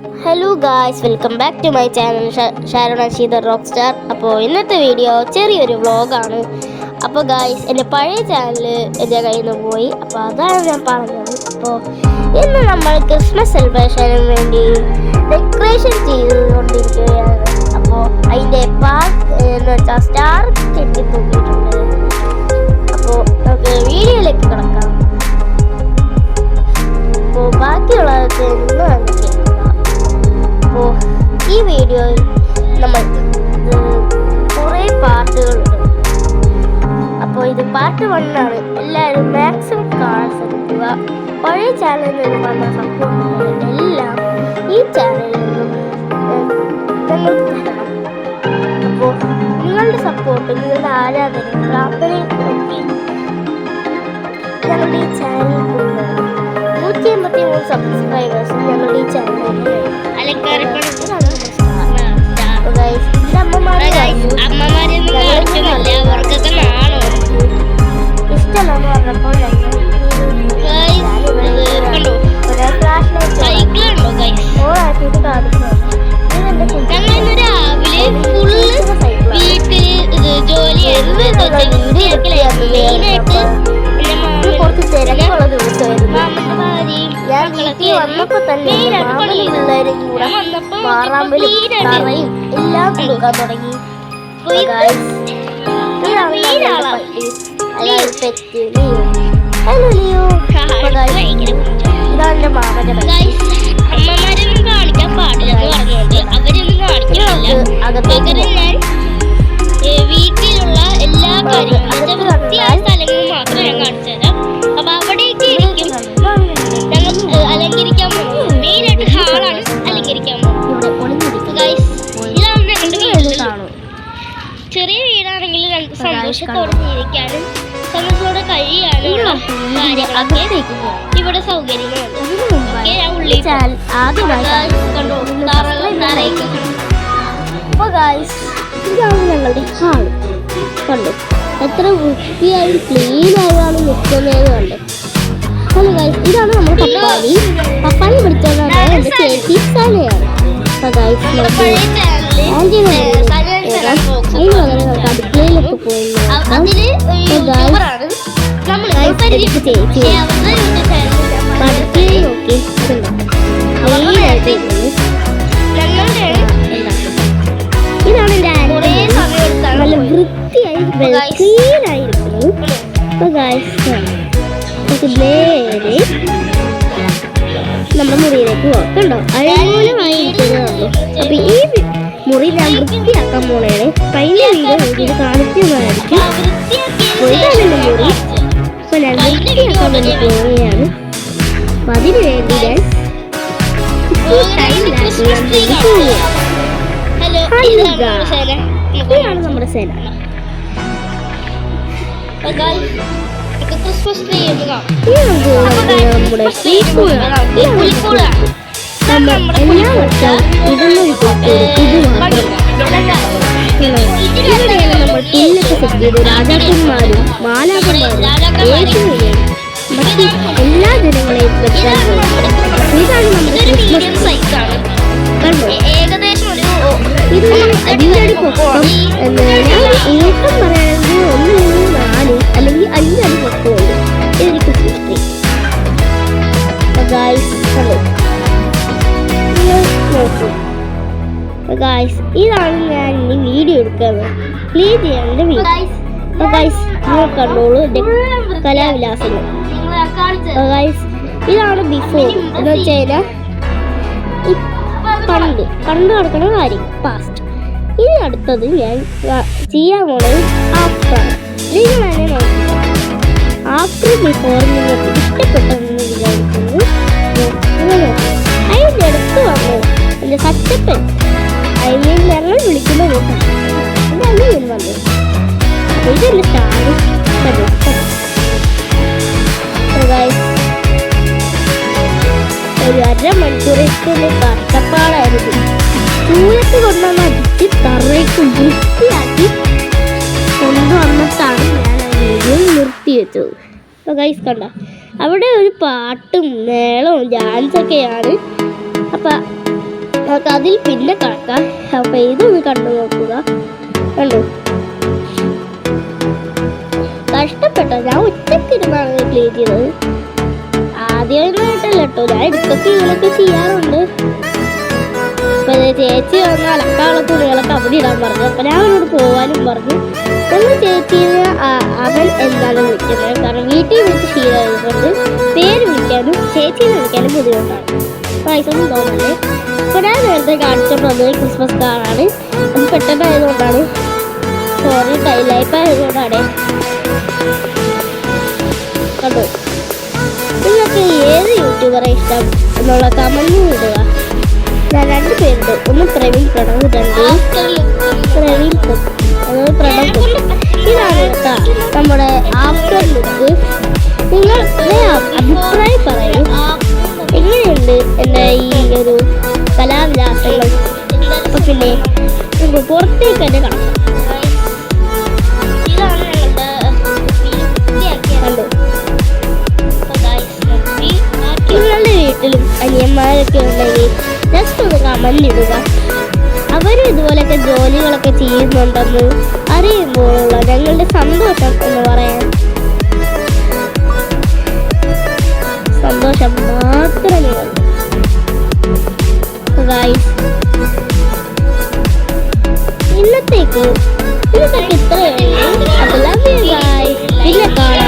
Hello guys, welcome back to my channel Sharon Anshid rock star. അപ്പോൾ ഇന്നത്തെ video ചെറിയൊരു വ്ളോഗാണ്. അപ്പോൾ ഗായ്സ്, എൻ്റെ പഴയ ചാനൽ എൻ്റെ കയ്യിൽ നിന്ന് പോയി. അപ്പോൾ അതാണ് ഞാൻ പറഞ്ഞത്. അപ്പോൾ ഇന്ന് നമ്മൾ ക്രിസ്മസ് സെലിബ്രേഷന് വേണ്ടി ഡെക്കറേഷൻ ചെയ്തുകൊണ്ടിരിക്കുകയാണ്. അപ്പോൾ അതിൻ്റെ പാർട്ട് എന്ന് വെച്ചാൽ സ്റ്റാർ കെട്ടി തൂക്കിയിട്ടുണ്ട്. അപ്പോൾ നമുക്ക് വീഡിയോയിലേക്ക് കിടക്കാം. അപ്പോൾ ബാക്കിയുള്ളതൊക്കെ ഇന്ന് അപ്പോൾ ഈ വീഡിയോയിൽ നമ്മൾ കുറേ പാർട്ടുകളുണ്ട്. അപ്പോൾ ഇത് പാർട്ട് 1 ആണ്. എല്ലാവരും മാക്സിമം കാണാൻ ശ്രമിക്കുക. പഴയ ചാനലിൽ നിന്ന് വന്ന സപ്പോർട്ട് എല്ലാം ഈ ചാനലിൽ നിന്നും ഞങ്ങൾക്ക് തരണം. അപ്പോൾ നിങ്ങളുടെ സപ്പോർട്ട്, നിങ്ങളുടെ ആരാധന, പ്രാർത്ഥനയും നോക്കി ഞങ്ങളുടെ ഈ ചാനലിൽ കൊണ്ടുവരണം. 183 സബ്സ്ക്രൈബേഴ്സും ഞങ്ങളുടെ ഈ ചാനലിൽ ഇഷ്ടമല്ലെന്ന് പറഞ്ഞപ്പോൾ കുറച്ച് തിരക്കുള്ള ദിവസമായിരുന്നു. ഞാൻ വീട്ടിൽ വന്നപ്പോ തന്നെ പിള്ളേരും കൂടെ മാറാമ്പലും തറയും എല്ലാം കൊടുക്കാൻ തുടങ്ങി. ഹലോ ലിയോ, ഇതാണ് എന്റെ മാമന്റെ വീട്ടിലുള്ള എല്ലാ കാര്യങ്ങളും വൃത്തിയായ സ്ഥലങ്ങളും മാത്രമേ ഞാൻ കാണിച്ചു തരാം. അപ്പൊ അവിടേക്ക് ഇരിക്കും ഞങ്ങൾ അലങ്കരിക്കാൻ പോകും. മെയിനായിട്ട് ഹാളാണ് അലങ്കരിക്കാൻ പോകും. ഇതാണ് ഞങ്ങളുടെ വീട്. ചെറിയ വീടാണെങ്കിൽ ഞങ്ങൾക്ക് സന്തോഷത്തോടെ ജീവിക്കാനും സന്തോഷത്തോടെ കഴിയാനുള്ള കാര്യങ്ങളൊക്കെ ഇവിടെ സൗകര്യങ്ങളുണ്ട്. ഞാൻ ഉള്ളിൽ കണ്ടോ തറയൊക്കെ. അപ്പോൾ ഗായ്സ്, ഇതാണ് ഞങ്ങളുടെ ഹാൾ. കണ്ടു എത്ര വൃത്തിയായി ക്ലീനായാണ് നിൽക്കുന്നത് കണ്ടു. ഹലോ ഗായ്സ്, ഇതാണ് നമ്മുടെ പപ്പാനി പിടിച്ചതാണ് എൻ്റെ ചേച്ചി സാനയാണ്. അപ്പോൾ ഗായ്സ്, നമുക്ക് അടുക്കളയിലൊക്കെ പോയി ചേച്ചി അടുക്കളയിൽ നോക്കി ഇതാണ് എൻ്റെ നല്ല വൃത്തിയായി ക്ലീനായിരിക്കുന്നു. അപ്പോൾ ഗായ്സ്, നേരെ നമ്മുടെ മുറിയിലേക്ക് പോകാം. കണ്ടോ അഴകൂലമായിരിക്കുന്നതാണ്. അപ്പൊ ഈ മുറി ഞാൻ വൃത്തിയാക്കാൻ പോണേണ്. കഴിഞ്ഞ വീഡിയോ കാണിക്കുന്നതായിരിക്കും. ഇതാണ് എൻ്റെ മുറി. അപ്പൊ ഞാൻ വൃത്തിയാക്കാൻ വേണ്ടി പോവുകയാണ്. അപ്പൊ അതിനു വേണ്ടി ഞാൻ ഇതാണ് നമ്മുടെ സേന. ക്രിസ്മസ് ട്രീ നമ്മുടെ എല്ലാ വർഷവും ഇവിടെയാണ് നമ്മൾ പുല്ലൊക്കെ സെറ്റ് ചെയ്ത് രാജാക്കന്മാരും മാലാഖന്മാരും യേശുവിനെയും മറ്റ് എല്ലാ ജനങ്ങളെയും വെച്ചാൽ ഇതാണ് നമ്മുടെ ക്രിസ്മസ് സൈറ്റാണ്. ഏകദേശം ഇത് അടിപൊളി പൊക്കം എന്ന് ഞാൻ ഏകം പറയുകയാണെങ്കിൽ 1, 3, 4 അല്ലെങ്കിൽ 5 അടി പൊക്കമുണ്ട് ഇതൊരു ക്രിസ്മസ് ട്രീ. ഗായ്സ്, ഇതാണ് ഞാൻ ഇനി വീഡിയോ എടുക്കുന്നത്. ക്ലീൻ ചെയ്യാനുള്ള വീഡിയോ. അപ്പോൾ ഗായ്സ്, നിങ്ങൾ കണ്ടോളൂ കലാവിലാസങ്ങൾ. ഗായ്സ്, ഇതാണ് ബിഫോർ എന്ന് വെച്ച് കഴിഞ്ഞാൽ പണ്ട് നടക്കുന്ന കാര്യം, പാസ്റ്റ്. ഇനി അടുത്തത് ഞാൻ ചെയ്യാൻ പോണത് ആഫ്റ്റർ. നിങ്ങൾ തന്നെ നോക്കുക. ആഫ്റ്റർ ബിഫോർ നിങ്ങൾക്ക് ഇഷ്ടപ്പെട്ടെന്ന് വിചാരിക്കുന്നു. അതിൻ്റെ അടുത്ത് വന്നു എൻ്റെ സച്ചപ്പൻ, ഞങ്ങൾ വിളിക്കുന്ന കൂട്ടം ഇതാണ് ഞാൻ വന്നത്. ഇതെൻ്റെ സ്റ്റാർ. ഒരു 1/2 മണിക്കൂറേക്കുള്ള കഷ്ടപ്പാടായിരുന്നു. ചൂരത്ത് കൊണ്ടുവന്ന് അടിച്ച് തറയ്ക്ക് വൃത്തിയാക്കി കൊണ്ടുവന്നിട്ടാണ് ഞാൻ ആ വീഡിയോ നിർത്തി വെച്ചത്. അപ്പോൾ ഗൈസ് കണ്ട അവിടെ ഒരു പാട്ടും മേളവും ഡാൻസൊക്കെയാണ്. അപ്പം നമുക്ക് അതിൽ പിന്നെ കടക്കാം. അപ്പൊ ഇതൊന്ന് കണ്ടു നോക്കുക. കണ്ടു, കഷ്ടപ്പെട്ടോ, ഞാൻ ഒറ്റക്കിരുന്നാണ് ക്ലീൻ ചെയ്തത്. ആദ്യമായിട്ടല്ല കേട്ടോ, ഞാൻ ഇടയ്ക്കൊക്കെ ഇങ്ങനെയൊക്കെ ചെയ്യാറുണ്ട്. അപ്പൊ ചേച്ചി വന്ന് അലക്കാനുള്ള തുണികളൊക്കെ അവിടെ ഇടാൻ പറഞ്ഞു. അപ്പൊ ഞാൻ അവരോട് പോവാനും പറഞ്ഞു. നമ്മൾ ചേച്ചീനെ അവൻ എന്താണ് വിളിക്കുന്നത്, കാരണം വീട്ടിൽ വിളിച്ച് ശീലമായതുകൊണ്ട് പേര് വിളിക്കാനും ചേച്ചീനെ വിളിക്കാനും ബുദ്ധിമുട്ടാണ്. പൈസൊന്നും തോന്നല്ലേ. അപ്പൊ ഞാൻ നേരത്തെ കാണിച്ചോണ്ട് വന്നത് ക്രിസ്മസ് കാറാണ്. അത് പെട്ടെന്നായതുകൊണ്ടാണ്, സോറി, ടൈലൈപ്പ് ആയതുകൊണ്ടാണ്. കണ്ടു, നിങ്ങൾക്ക് ഏത് യൂട്യൂബറെ ഇഷ്ടം എന്നുള്ള കമന്റ് ഇടുക. ഞാൻ 2 പേരുണ്ട്, ഒന്ന് പ്രവീൺ പ്രണവ്, 2 പ്രവീൺ കുക്ക്, അതായത് പ്രണവ് കുക്ക്. ഇതാണ് കേട്ടോ നമ്മുടെ ആഫ്റ്റർ ലുക്ക്. നിങ്ങളുടെ അഭിപ്രായം പറയൂ, എങ്ങനെയുണ്ട് എൻ്റെ ഈ ഒരു കലാവിലാസങ്ങൾ. അപ്പൊ പിന്നെ നമുക്ക് പുറത്തേക്ക് തന്നെ കാണാം. ഇതാണ് ഞങ്ങളുടെ കണ്ടു, വൃത്തിയാക്കിയ നിങ്ങളുടെ വീട്ടിലും അനിയന്മാരൊക്കെ ഉണ്ടെങ്കിൽ ജസ്റ്റ് ഒന്ന് കമന്റ് ഇടുക. അവരും ഇതുപോലൊക്കെ ജോലികളൊക്കെ ചെയ്യുന്നുണ്ടെന്ന് അറിയുമ്പോഴുള്ള ഞങ്ങളുടെ സന്തോഷം എന്ന് പറയാൻ സന്തോഷം മാത്രമേ ഉള്ളൂ. ഗൈസ്, ഇന്നത്തേക്ക് ഇത്രയേ ഉള്ളൂ. അപ്പോൾ ലവ് യു ഗൈസ്. പിന്നെ കാണാം.